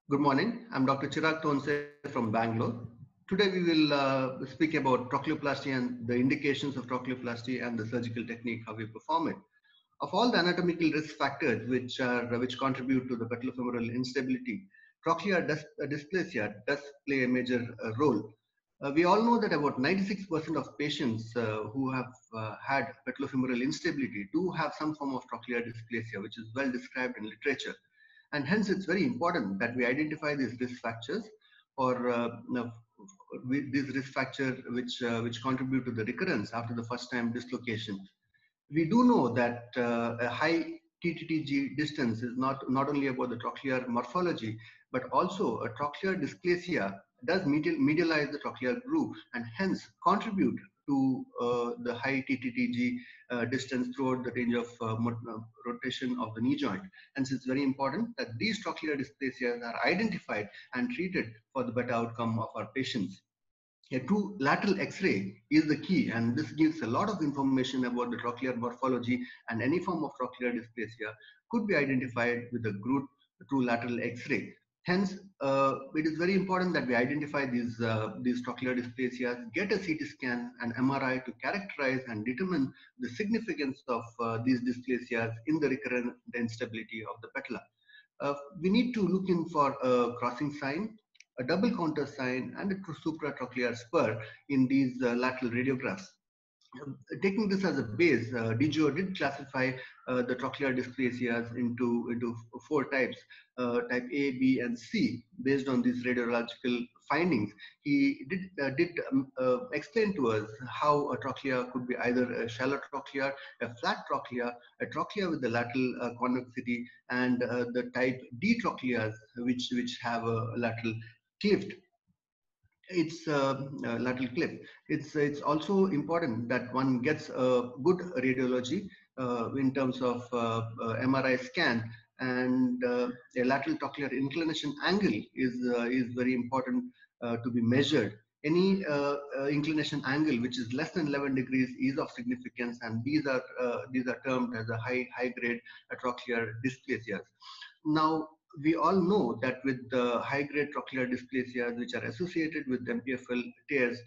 Good morning. I'm Dr. Chirag Thonse from Bangalore. Today we will speak about trochleoplasty and the indications of trochleoplasty and the surgical technique, how we perform it. Of all the anatomical risk factors which contribute to the patellofemoral instability, trochlear dysplasia does play a major role. We all know that about 96% of patients who have had patellofemoral instability do have some form of trochlear dysplasia, which is well described in literature. And hence, it's very important that we identify these risk factors or these risk factors which contribute to the recurrence after the first time dislocation. We do know that a high TTTG distance is not only about the trochlear morphology, but also a trochlear dysplasia does medialize the trochlear groove and hence contribute to the high TTTG distance throughout the range of rotation of the knee joint. Hence, it's very important that these trochlear dysplasias are identified and treated for the better outcome of our patients. A true lateral X-ray is the key, and this gives a lot of information about the trochlear morphology, and any form of trochlear dysplasia could be identified with a good true lateral X-ray. Hence, it is very important that we identify these trochlear dysplasias, get a CT scan and MRI to characterize and determine the significance of these dysplasias in the recurrent instability of the patella. We need to look in for a crossing sign, a double counter sign, and a supratrochlear spur in these lateral radiographs. Taking this as a base, DGO did classify the trochlear dysplasias into four types, type A, B, and C, based on these radiological findings. He did explain to us how a trochlea could be either a shallow trochlea, a flat trochlea, a trochlea with the lateral convexity, and the type D trochleas, which have a lateral cleft. It's lateral clip. It's also important that one gets a good radiology in terms of MRI scan, and a lateral trochlear inclination angle is very important to be measured. Any inclination angle which is less than 11 degrees is of significance, and these are termed as a high grade trochlear dysplasias. Now, we all know that with the high-grade trochlear dysplasias which are associated with MPFL tears,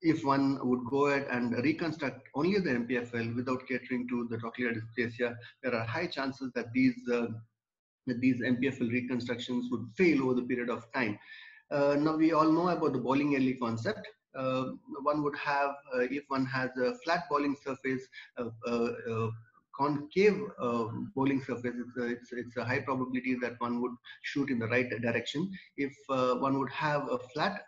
if one would go ahead and reconstruct only the MPFL without catering to the trochlear dysplasia, there are high chances that these MPFL reconstructions would fail over the period of time. Now, we all know about the bowling alley concept. One would have, if one has a flat bowling surface, concave bowling surface, it's a high probability that one would shoot in the right direction. If one would have a flat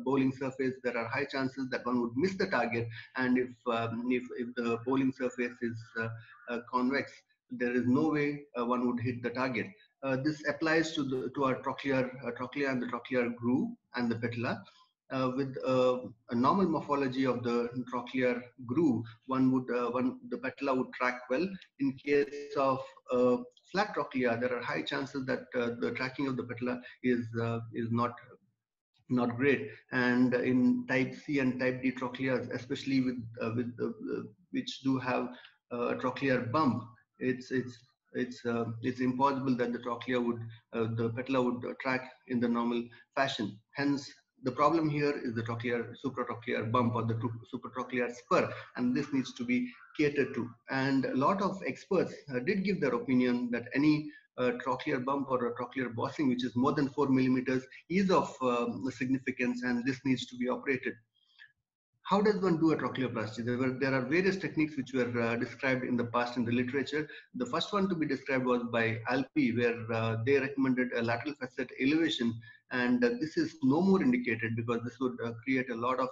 bowling surface, there are high chances that one would miss the target. And if the bowling surface is convex, there is no way one would hit the target. This applies to our trochlea and the trochlear groove and the patella. With a normal morphology of the trochlear groove, the patella would track well. In case of flat trochlea, there are high chances that the tracking of the patella is not great. And in type C and type D trochleas, especially which do have a trochlear bump, it's impossible that the patella would track in the normal fashion. Hence, the problem here is the supratrochlear bump or the supratrochlear spur, and this needs to be catered to. And a lot of experts did give their opinion that any trochlear bump or a trochlear bossing which is more than 4 millimeters is of significance, and this needs to be operated. How does one do a trochleoplasty? There are various techniques which were described in the past in the literature. The first one to be described was by Alpi, where they recommended a lateral facet elevation, and this is no more indicated because this would create a lot of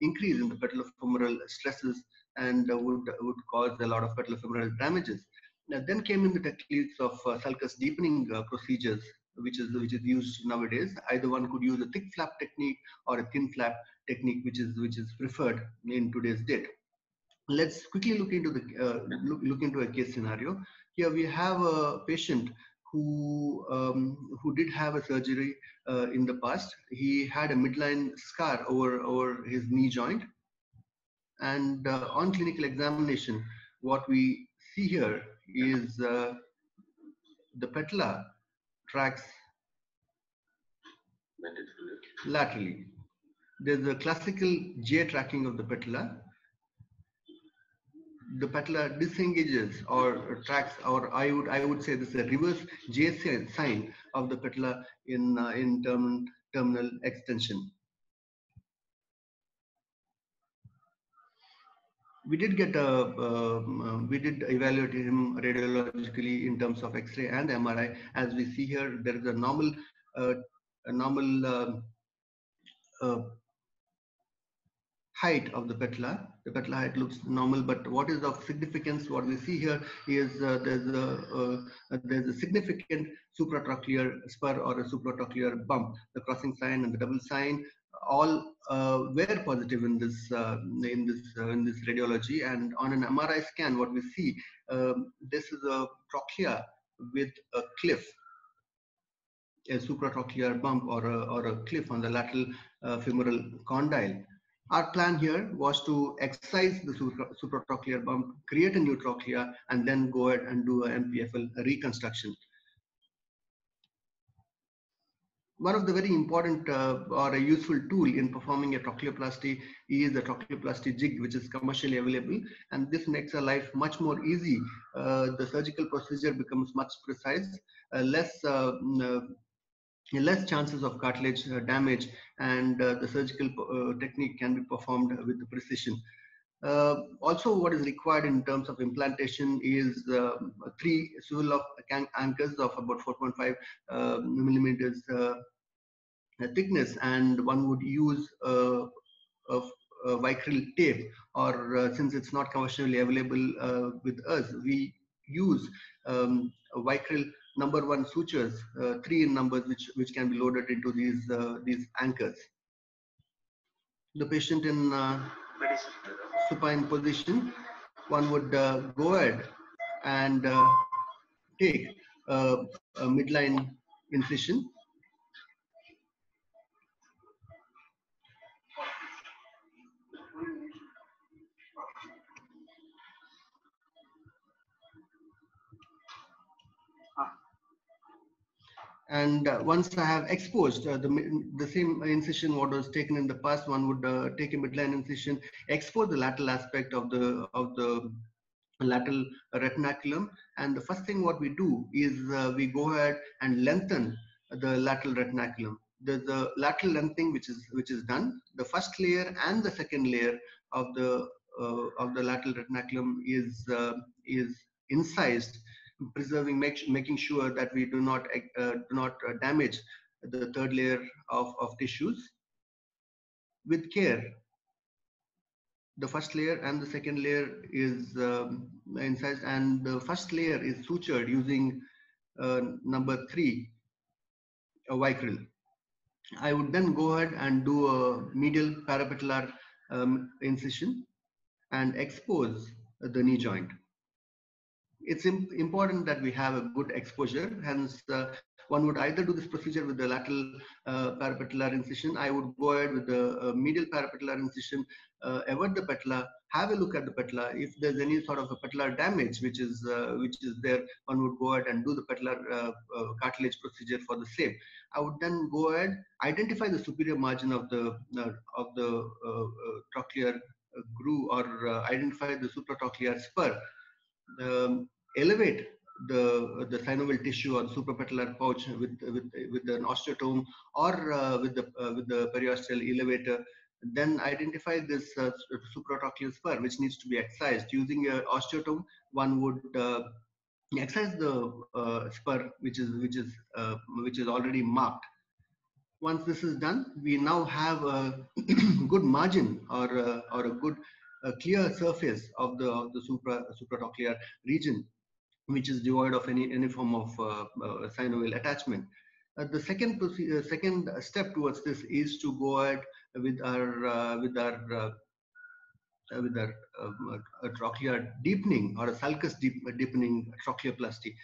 increase in the patellofemoral stresses and would cause a lot of patellofemoral damages. Then came in the techniques of sulcus deepening procedures, which is used nowadays. Either one could use a thick flap technique or a thin flap technique, which is preferred in today's date. Let's quickly look into look into a case scenario. Here we have a patient who did have a surgery in the past. He had a midline scar over his knee joint, and on clinical examination, what we see here is the patella tracks Laterally. There's a classical J tracking of the patella. The patella disengages or tracks, or I would say this is a reverse J sign of the patella in terminal extension. We did get we did evaluate him radiologically in terms of X-ray and MRI. As we see here, there is a normal uh, uh, height of the patella. The patella height looks normal, but what is of significance, what we see here is there's a significant supratrochlear spur or a supratrochlear bump. The crossing sign and the double sign all were positive in this radiology. And on an MRI scan, what we see, this is a trochlea with a cliff, a supratrochlear bump or a cliff on the lateral femoral condyle. Our plan here was to excise the supratrochlear bump, create a new trochlea, and then go ahead and do a MPFL reconstruction. One of the very important or a useful tool in performing a trochleoplasty is the trochleoplasty jig, which is commercially available, and this makes our life much more easy. The surgical procedure becomes much precise, less chances of cartilage damage, and the surgical technique can be performed with precision. Also, what is required in terms of implantation is 3 swivel of anchors of about 4.5 millimeters thickness, and one would use a vicryl tape, or since it's not commercially available with us, we use vicryl number 1 sutures, 3 in numbers, which can be loaded into these anchors. The patient in supine position, one would go ahead and take a midline incision. And once I have exposed the same incision what was taken in the past, one would take a midline incision, expose the lateral aspect of the lateral retinaculum, and the first thing what we do is we go ahead and lengthen the lateral retinaculum. There's a lateral lengthening which is done. The first layer and the second layer of the lateral retinaculum is incised, making sure that we do not damage the third layer of tissues. With care, the first layer and the second layer is incised, and the first layer is sutured using number 3, a vicryl. I would then go ahead and do a medial parapatellar incision and expose the knee joint. It's important that we have a good exposure. Hence, one would either do this procedure with the lateral parapatellar incision. I would go ahead with the medial parapatellar incision, avert the patella, have a look at the patella. If there's any sort of a patellar damage which is there, one would go ahead and do the patellar cartilage procedure for the same. I would then go ahead, identify the superior margin of the trochlear groove, or identify the supratrochlear spur. Elevate the synovial tissue or suprapatellar pouch with an osteotome, or with the periosteal elevator. Then identify this supratrochlear spur which needs to be excised using an osteotome. One would excise the spur which is already marked. Once this is done, we now have a good margin, or a good clear surface of the supratrochlear region, which is devoid of any form of synovial attachment. The second step towards this is to go ahead with our trochlear deepening, or a sulcus deepening trochleoplasty.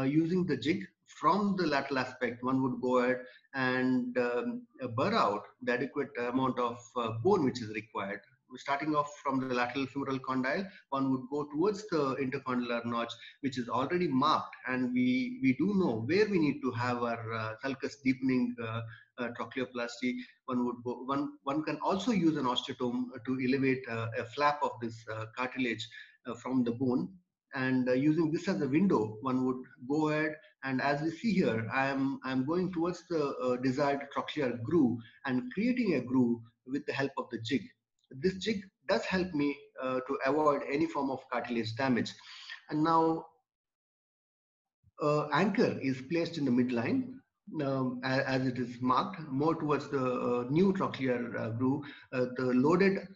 Using the jig from the lateral aspect, one would go ahead and burr out the adequate amount of bone which is required. starting off from the lateral femoral condyle, one would go towards the intercondylar notch, which is already marked, and we do know where we need to have our sulcus deepening trochleoplasty. One can also use an osteotome to elevate a flap of this cartilage from the bone, and using this as a window, one would go ahead, and as we see here, I'm going towards the desired trochlear groove and creating a groove with the help of the jig. This jig does help me to avoid any form of cartilage damage. And now anchor is placed in the midline, as it is marked more towards the new trochlear groove. The loaded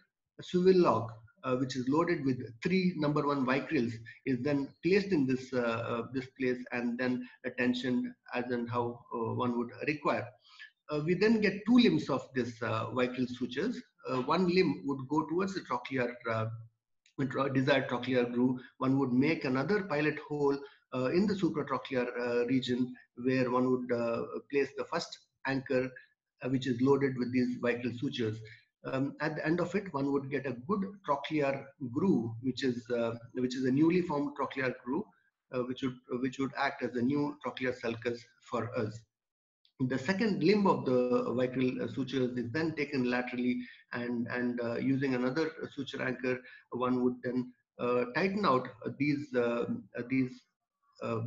swivel log, which is loaded with three number 1 vicryls, is then placed in this place and then tensioned as and how one would require. We then get two limbs of this vicryl sutures. One limb would go towards the trochlear desired trochlear groove. One would make another pilot hole in the supratrochlear region, where one would place the first anchor, which is loaded with these vicryl sutures. At the end of it, one would get a good trochlear groove, which is a newly formed trochlear groove, which would act as a new trochlear sulcus for us. The second limb of the vicryl sutures is then taken laterally, and using another suture anchor, one would then tighten out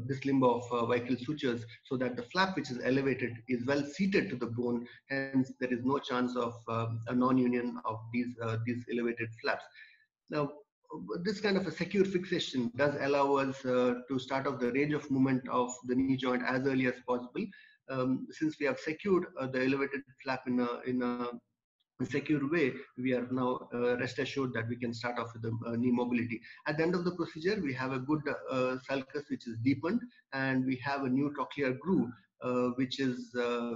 this limb of vicryl sutures, so that the flap which is elevated is well seated to the bone. Hence, there is no chance of a non-union of these elevated flaps. Now, this kind of a secure fixation does allow us to start off the range of movement of the knee joint as early as possible. Since we have secured the elevated flap in a secure way, we are now rest assured that we can start off with the knee mobility. At the end of the procedure, we have a good sulcus which is deepened, and we have a new trochlear groove which is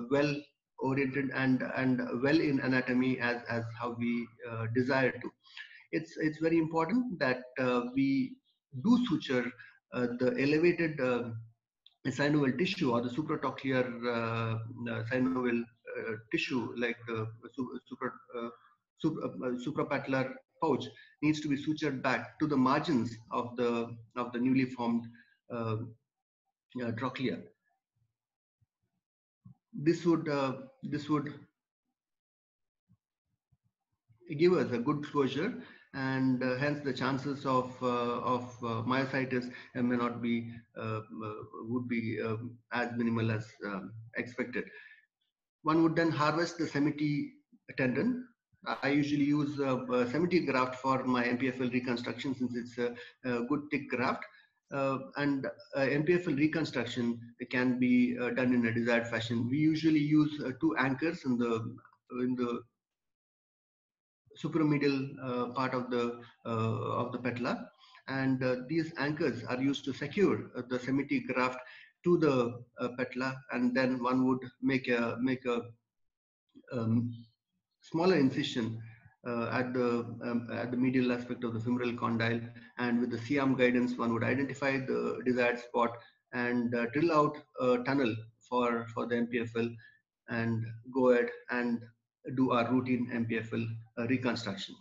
well oriented and well in anatomy as how we desire to. It's very important that we do suture the elevated synovial tissue, or the supratrochlear synovial tissue, like suprapatellar pouch, needs to be sutured back to the margins of the newly formed trochlea. This would give us a good closure, and hence the chances of myositis may not be would be as minimal as expected. One would then harvest the semity tendon. I usually use semity graft for my MPFL reconstruction, since it's a good thick graft. And MPFL reconstruction can be done in a desired fashion. We usually use two anchors in the supramedial part of the patella, and these anchors are used to secure the semity graft to the patella, and then one would make a smaller incision at the medial aspect of the femoral condyle, and with the C-arm guidance, one would identify the desired spot and drill out a tunnel for the MPFL, and go ahead and do our routine MPFL reconstruction.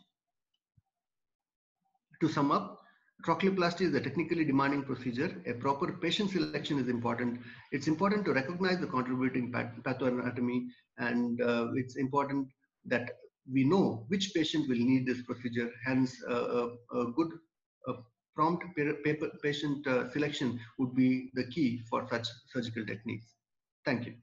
To sum up, trochleoplasty is a technically demanding procedure. A proper patient selection is important. It's important to recognize the contributing pathoanatomy, and it's important that we know which patient will need this procedure. Hence, a good prompt patient selection would be the key for such surgical techniques. Thank you.